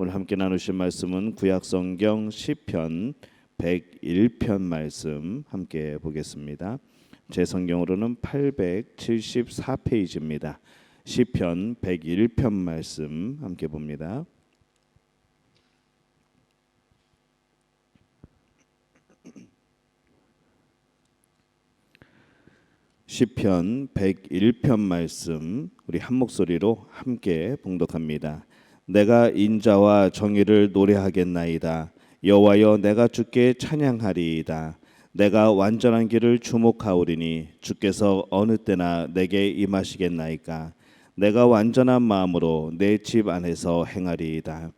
오늘 함께 나누실 말씀은 구약성경 시편 101편 말씀 함께 보겠습니다. 제 성경으로는 874페이지입니다. 시편 101편 말씀 함께 봅니다. 시편 101편 말씀 우리 한 목소리로 함께 봉독합니다. 내가 인자와 정의를 노래하겠나이다. 여호와여, 내가 주께 찬양하리이다. 내가 완전한 길을 주목하오리니 주께서 어느 때나 내게 임하시겠나이까. 내가 완전한 마음으로 내 집 안에서 행하리이다.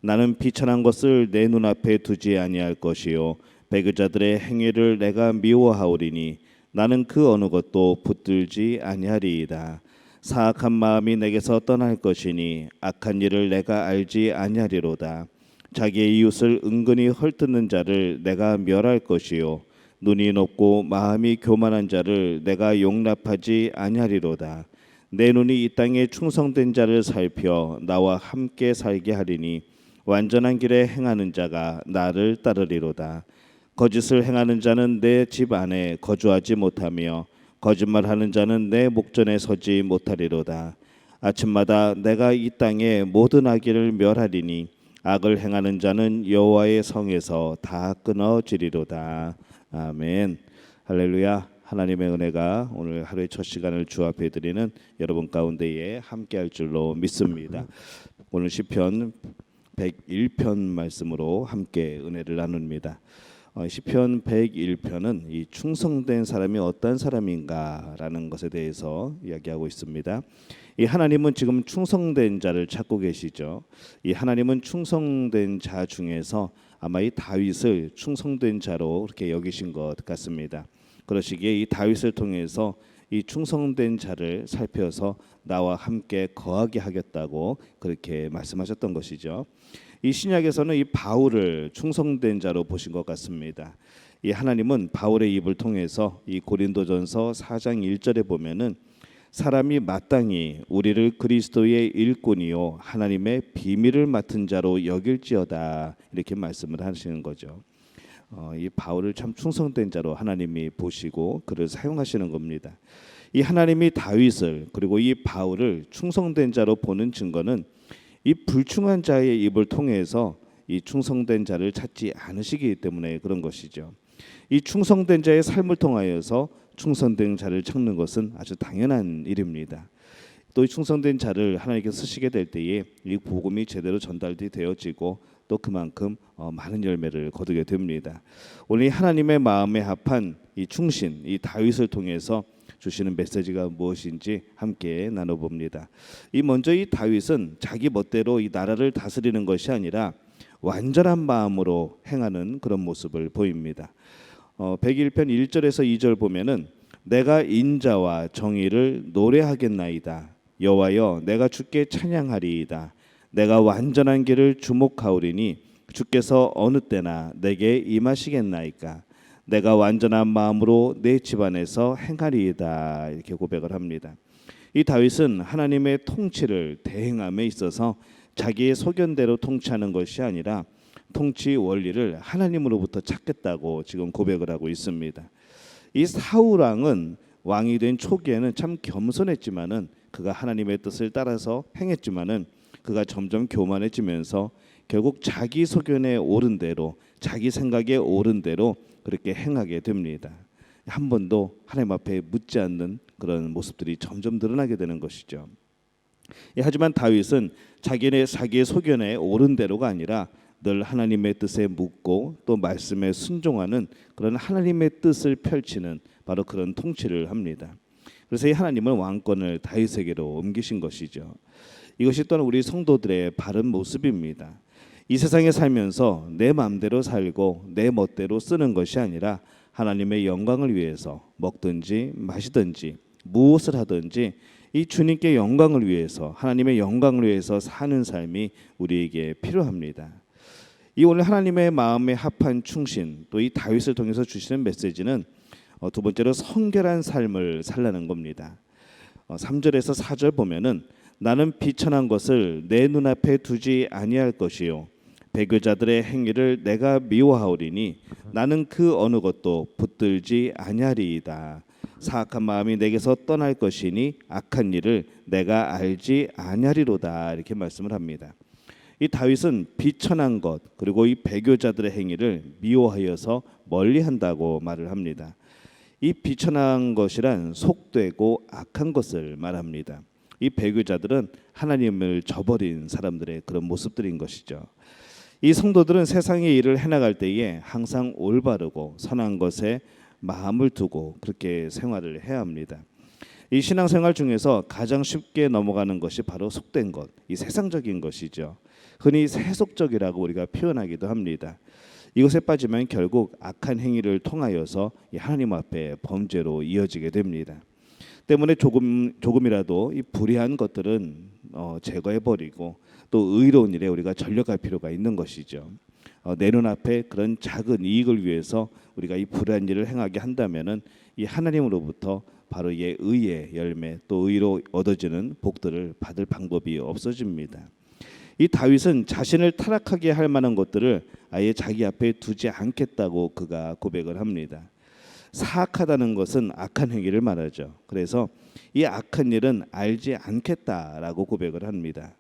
나는 비천한 것을 내 눈앞에 두지 아니할 것이요 배교자들의 행위를 내가 미워하오리니 나는 그 어느 것도 붙들지 아니하리이다. 사악한 마음이 내게서 떠날 것이니 악한 일을 내가 알지 아니하리로다. 자기의 이웃을 은근히 헐뜯는 자를 내가 멸할 것이요 눈이 높고 마음이 교만한 자를 내가 용납하지 아니하리로다. 내 눈이 이 땅에 충성된 자를 살펴 나와 함께 살게 하리니 완전한 길에 행하는 자가 나를 따르리로다. 거짓을 행하는 자는 내 집 안에 거주하지 못하며 거짓말하는 자는 내 목전에 서지 못하리로다. 아침마다 내가 이 땅의 모든 악인을 멸하리니 악을 행하는 자는 여호와의 성에서 다 끊어지리로다. 아멘. 할렐루야. 하나님의 은혜가 오늘 하루의 첫 시간을 주 앞에 드리는 여러분 가운데에 함께할 줄로 믿습니다. 오늘 시편 101편 말씀으로 함께 은혜를 나눕니다. 시편 101편은 이 충성된 사람이 어떤 사람인가라는 것에 대해서 이야기하고 있습니다. 이 하나님은 지금 충성된 자를 찾고 계시죠. 이 하나님은 충성된 자 중에서 아마 이 다윗을 충성된 자로 그렇게 여기신 것 같습니다. 그러시기에 이 다윗을 통해서 이 충성된 자를 살펴서 나와 함께 거하게 하겠다고 그렇게 말씀하셨던 것이죠. 이 신약에서는 이 바울을 충성된 자로 보신 것 같습니다. 이 하나님은 바울의 입을 통해서 이 고린도전서 4장 1절에 보면은 사람이 마땅히 우리를 그리스도의 일꾼이요 하나님의 비밀을 맡은 자로 여길지어다 이렇게 말씀을 하시는 거죠. 이 바울을 참 충성된 자로 하나님이 보시고 그를 사용하시는 겁니다. 이 하나님이 다윗을 그리고 이 바울을 충성된 자로 보는 증거는 이 불충한 자의 입을 통해서 이 충성된 자를 찾지 않으시기 때문에 그런 것이죠. 이 충성된 자의 삶을 통하여서 충성된 자를 찾는 것은 아주 당연한 일입니다. 또 이 충성된 자를 하나님께 쓰시게 될 때에 이 복음이 제대로 전달이 되어지고 또 그만큼 많은 열매를 거두게 됩니다. 오늘 하나님의 마음에 합한 이 충신, 이 다윗을 통해서 주시는 메시지가 무엇인지 함께 나눠봅니다. 먼저 이 다윗은 자기 멋대로 이 나라를 다스리는 것이 아니라 완전한 마음으로 행하는 그런 모습을 보입니다. 101편 1절에서 2절 보면은 내가 인자와 정의를 노래하겠나이다. 여호와여, 내가 주께 찬양하리이다. 내가 완전한 길을 주목하오리니 주께서 어느 때나 내게 임하시겠나이까. 내가 완전한 마음으로 내 집안에서 행하리이다 이렇게 고백을 합니다. 이 다윗은 하나님의 통치를 대행함에 있어서 자기의 소견대로 통치하는 것이 아니라 통치 원리를 하나님으로부터 찾겠다고 지금 고백을 하고 있습니다. 이 사울 왕은 왕이 된 초기에는 참 겸손했지만은 그가 하나님의 뜻을 따라서 행했지만은 그가 점점 교만해지면서 결국 자기 소견에 옳은 대로 자기 생각에 옳은 대로 그렇게 행하게 됩니다. 한 번도 하나님 앞에 묻지 않는 그런 모습들이 점점 드러나게 되는 것이죠. 하지만 다윗은 자기의 소견에 옳은 대로가 아니라 늘 하나님의 뜻에 묻고 또 말씀에 순종하는 그런 하나님의 뜻을 펼치는 바로 그런 통치를 합니다. 그래서 이 하나님은 왕권을 다윗에게로 옮기신 것이죠. 이것이 또한 우리 성도들의 바른 모습입니다. 이 세상에 살면서 내 마음대로 살고 내 멋대로 쓰는 것이 아니라 하나님의 영광을 위해서 먹든지 마시든지 무엇을 하든지 이 주님께 영광을 위해서 하나님의 영광을 위해서 사는 삶이 우리에게 필요합니다. 이 오늘 하나님의 마음에 합한 충신 또 이 다윗을 통해서 주시는 메시지는 두 번째로 성결한 삶을 살라는 겁니다. 3절에서 4절 보면은 나는 비천한 것을 내 눈앞에 두지 아니할 것이요 배교자들의 행위를 내가 미워하오리니 나는 그 어느 것도 붙들지 아니하리이다. 사악한 마음이 내게서 떠날 것이니 악한 일을 내가 알지 아니하리로다. 이렇게 말씀을 합니다. 이 다윗은 비천한 것 그리고 이 배교자들의 행위를 미워하여서 멀리한다고 말을 합니다. 이 비천한 것이란 속되고 악한 것을 말합니다. 이 배교자들은 하나님을 저버린 사람들의 그런 모습들인 것이죠. 이 성도들은 세상의 일을 해나갈 때에 항상 올바르고 선한 것에 마음을 두고 그렇게 생활을 해야 합니다. 이 신앙생활 중에서 가장 쉽게 넘어가는 것이 바로 속된 것, 이 세상적인 것이죠. 흔히 세속적이라고 우리가 표현하기도 합니다. 이것에 빠지면 결국 악한 행위를 통하여서 하나님 앞에 범죄로 이어지게 됩니다. 때문에 조금이라도 이 불의한 것들은 제거해 버리고 또 의로운 일에 우리가 전력할 필요가 있는 것이죠. 내 눈앞에 그런 작은 이익을 위해서 우리가 이 불의한 일을 행하게 한다면은 이 하나님으로부터 바로 이 의의 열매 또 의로 얻어지는 복들을 받을 방법이 없어집니다. 이 다윗은 자신을 타락하게 할 만한 것들을 아예 자기 앞에 두지 않겠다고 그가 고백을 합니다. 사악하다는 것은 악한 행위를 말하죠. 그래서 이 악한 일은 알지 않겠다라고 고백을 합니다.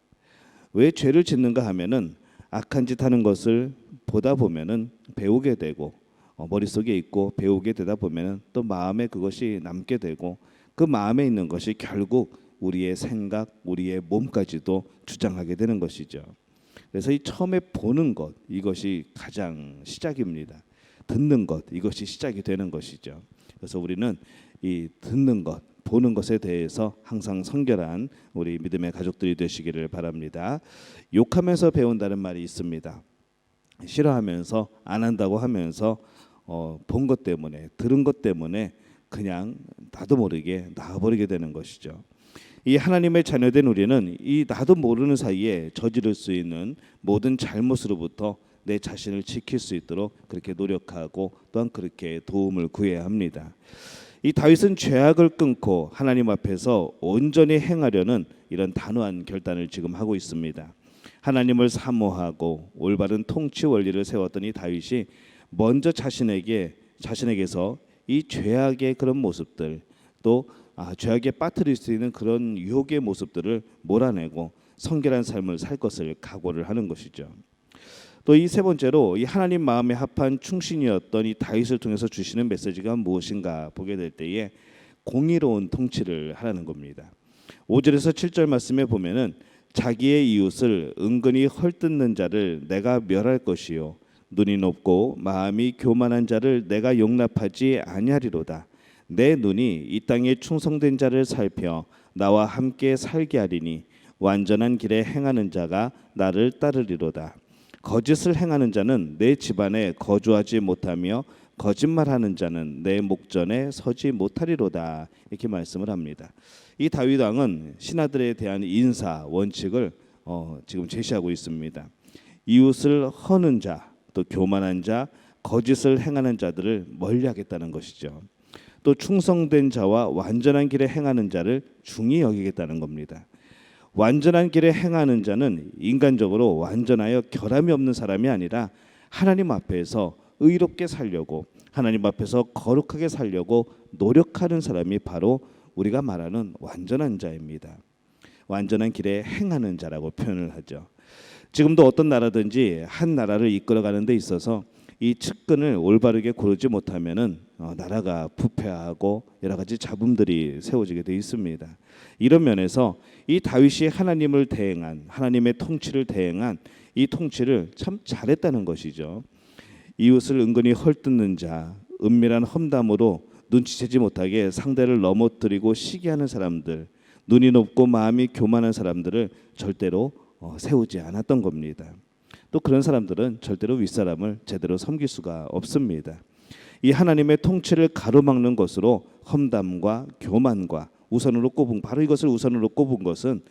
왜 죄를 짓는가 하면은 악한 짓 하는 것을 보다 보면은 배우게 되고 머릿속에 있고 배우게 되다 보면은 또 마음에 그것이 남게 되고 그 마음에 있는 것이 결국 우리의 생각, 우리의 몸까지도 주장하게 되는 것이죠. 그래서 이 처음에 보는 것 이것이 가장 시작입니다. 듣는 것 이것이 시작이 되는 것이죠. 그래서 우리는 이 듣는 것, 보는 것에 대해서 항상 성결한 우리 믿음의 가족들이 되시기를 바랍니다. 욕하면서 배운다는 말이 있습니다. 싫어하면서 안 한다고 하면서 본 것 때문에 들은 것 때문에 그냥 나도 모르게 놔버리게 되는 것이죠. 이 하나님의 자녀된 우리는 이 나도 모르는 사이에 저지를 수 있는 모든 잘못으로부터 내 자신을 지킬 수 있도록 그렇게 노력하고 또한 그렇게 도움을 구해야 합니다. 이 다윗은 죄악을 끊고 하나님 앞에서 온전히 행하려는 이런 단호한 결단을 지금 하고 있습니다. 하나님을 사모하고 올바른 통치 원리를 세웠던 이 다윗이 먼저 자신에게서 이 죄악의 그런 모습들 또 죄악에 빠뜨릴 수 있는 그런 유혹의 모습들을 몰아내고 성결한 삶을 살 것을 각오를 하는 것이죠. 또 이 세 번째로 이 하나님 마음에 합한 충신이었던 이 다윗을 통해서 주시는 메시지가 무엇인가 보게 될 때에 공의로운 통치를 하라는 겁니다. 5절에서 7절 말씀에 보면은 자기의 이웃을 은근히 헐뜯는 자를 내가 멸할 것이요 눈이 높고 마음이 교만한 자를 내가 용납하지 아니하리로다. 내 눈이 이 땅에 충성된 자를 살펴 나와 함께 살게 하리니 완전한 길에 행하는 자가 나를 따르리로다. 거짓을 행하는 자는 내 집안에 거주하지 못하며 거짓말하는 자는 내 목전에 서지 못하리로다. 이렇게 말씀을 합니다. 이 다윗 왕은 신하들에 대한 인사 원칙을 지금 제시하고 있습니다. 이웃을 허는 자, 또 교만한 자, 거짓을 행하는 자들을 멀리하겠다는 것이죠. 또 충성된 자와 완전한 길에 행하는 자를 중히 여기겠다는 겁니다. 완전한 길에 행하는 자는 인간적으로 완전하여 결함이 없는 사람이 아니라 하나님 앞에서 의롭게 살려고 하나님 앞에서 거룩하게 살려고 노력하는 사람이 바로 우리가 말하는 완전한 자입니다. 완전한 길에 행하는 자라고 표현을 하죠. 지금도 어떤 나라든지 한 나라를 이끌어가는 데 있어서 이 측근을 올바르게 고르지 못하면은 나라가 부패하고 여러 가지 잡음들이 세워지게 돼 있습니다. 이런 면에서 이 다윗이 하나님을 대행한 하나님의 통치를 대행한 이 통치를 참 잘했다는 것이죠. 이웃을 은근히 헐뜯는 자, 은밀한 험담으로 눈치채지 못하게 상대를 넘어뜨리고 시기하는 사람들, 눈이 높고 마음이 교만한 사람들을 절대로 세우지 않았던 겁니다. 또 그런 사람들은 절대로 윗사람을 제대로 섬길 수가 없습니다. 이 하나님의 통치를 가로막는 것으로 험담과 교만과 우선으로 꼽은 바로 이것을 우선으로 꼽은 것은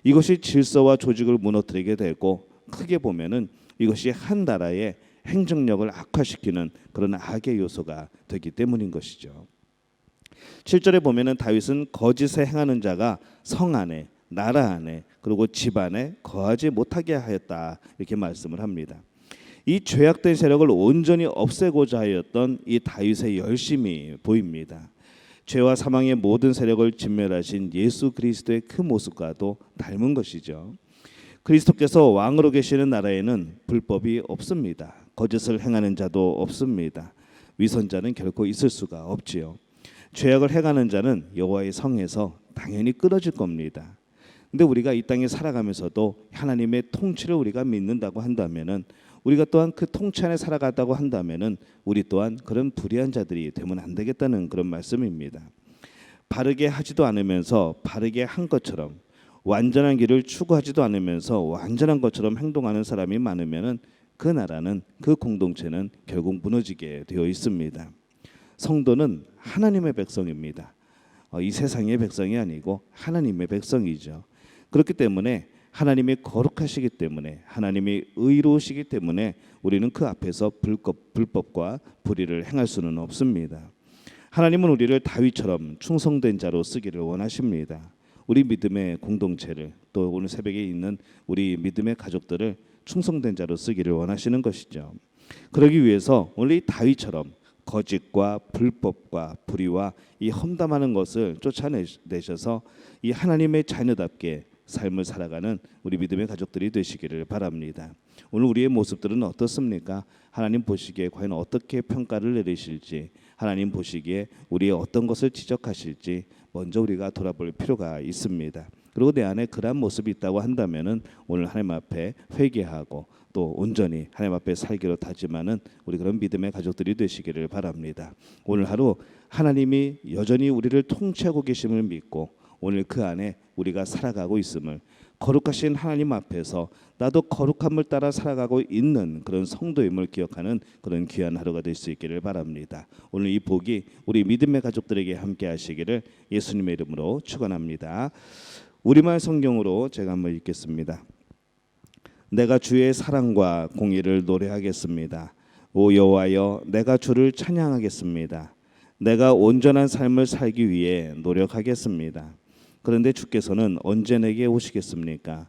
이것이 질서와 조직을 무너뜨리게 되고 크게 보면은 이것이 한 나라의 행정력을 악화시키는 그런 악의 요소가 되기 때문인 것이죠. 7절에 보면은 다윗은 거짓에 행하는 자가 성 안에 나라 안에 그리고 집 안에 거하지 못하게 하였다 이렇게 말씀을 합니다. 이 죄악된 세력을 온전히 없애고자 하였던 이 다윗의 열심이 보입니다. 죄와 사망의 모든 세력을 진멸하신 예수 그리스도의 그 모습과도 닮은 것이죠. 그리스도께서 왕으로 계시는 나라에는 불법이 없습니다. 거짓을 행하는 자도 없습니다. 위선자는 결코 있을 수가 없지요. 죄악을 행하는 자는 여호와의 성에서 당연히 끊어질 겁니다. 근데 우리가 이 땅에 살아가면서도 하나님의 통치를 우리가 믿는다고 한다면은, 우리가 또한 그 통치 안에 살아가다고 한다면은 우리 또한 그런 불의한 자들이 되면 안 되겠다는 그런 말씀입니다. 바르게 하지도 않으면서 바르게 한 것처럼, 완전한 길을 추구하지도 않으면서 완전한 것처럼 행동하는 사람이 많으면은 그 나라는, 그 공동체는 결국 무너지게 되어 있습니다. 성도는 하나님의 백성입니다. 이 세상의 백성이 아니고 하나님의 백성이죠. 그렇기 때문에 하나님이 거룩하시기 때문에, 하나님이 의로우시기 때문에 우리는 그 앞에서 불법과 불의를 행할 수는 없습니다. 하나님은 우리를 다윗처럼 충성된 자로 쓰기를 원하십니다. 우리 믿음의 공동체를, 또 오늘 새벽에 있는 우리 믿음의 가족들을 충성된 자로 쓰기를 원하시는 것이죠. 그러기 위해서 오늘 이 다윗처럼 거짓과 불법과 불의와 이 험담하는 것을 쫓아내셔서 이 하나님의 자녀답게 삶을 살아가는 우리 믿음의 가족들이 되시기를 바랍니다. 오늘 우리의 모습들은 어떻습니까? 하나님 보시기에 과연 어떻게 평가를 내리실지, 하나님 보시기에 우리의 어떤 것을 지적하실지 먼저 우리가 돌아볼 필요가 있습니다. 그리고 내 안에 그러한 모습이 있다고 한다면은 오늘 하나님 앞에 회개하고 또 온전히 하나님 앞에 살기로 다짐하는 우리 그런 믿음의 가족들이 되시기를 바랍니다. 오늘 하루 하나님이 여전히 우리를 통치하고 계심을 믿고 오늘 그 안에 우리가 살아가고 있음을, 거룩하신 하나님 앞에서 나도 거룩함을 따라 살아가고 있는 그런 성도임을 기억하는 그런 귀한 하루가 될 수 있기를 바랍니다. 오늘 이 복이 우리 믿음의 가족들에게 함께 하시기를 예수님의 이름으로 축원합니다. 우리말 성경으로 제가 한번 읽겠습니다. 내가 주의 사랑과 공의를 노래하겠습니다. 오 여호와여, 내가 주를 찬양하겠습니다. 내가 온전한 삶을 살기 위해 노력하겠습니다. 그런데 주께서는 언제 내게 오시겠습니까?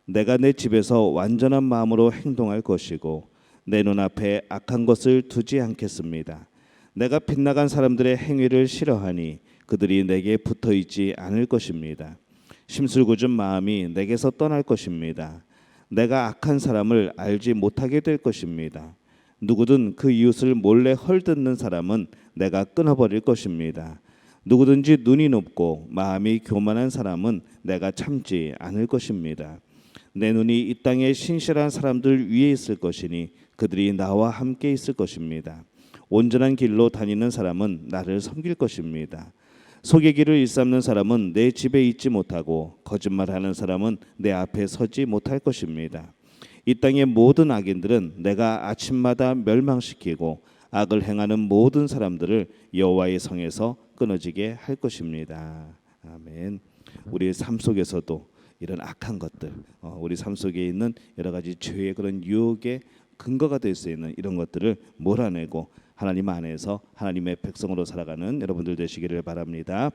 내가 내 집에서 완전한 마음으로 행동할 것이고 내 눈앞에 악한 것을 두지 않겠습니다. 내가 빗나간 사람들의 행위를 싫어하니 그들이 내게 붙어있지 않을 것입니다. 심술궂은 마음이 내게서 떠날 것입니다. 내가 악한 사람을 알지 못하게 될 것입니다. 누구든 그 이웃을 몰래 헐뜯는 사람은 내가 끊어버릴 것입니다. 누구든지 눈이 높고 마음이 교만한 사람은 내가 참지 않을 것입니다. 내 눈이 이 땅에 신실한 사람들 위에 있을 것이니 그들이 나와 함께 있을 것입니다. 온전한 길로 다니는 사람은 나를 섬길 것입니다. 속의 길을 일삼는 사람은 내 집에 있지 못하고 거짓말하는 사람은 내 앞에 서지 못할 것입니다. 이 땅의 모든 악인들은 내가 아침마다 멸망시키고 악을 행하는 모든 사람들을 여호와의 성에서 끊어지게 할 것입니다. 아멘. 우리의 삶 속에서도 이런 악한 것들, 우리 삶 속에 있는 여러 가지 죄의 그런 유혹의 근거가 될 수 있는 이런 것들을 몰아내고 하나님 안에서 하나님의 백성으로 살아가는 여러분들 되시기를 바랍니다.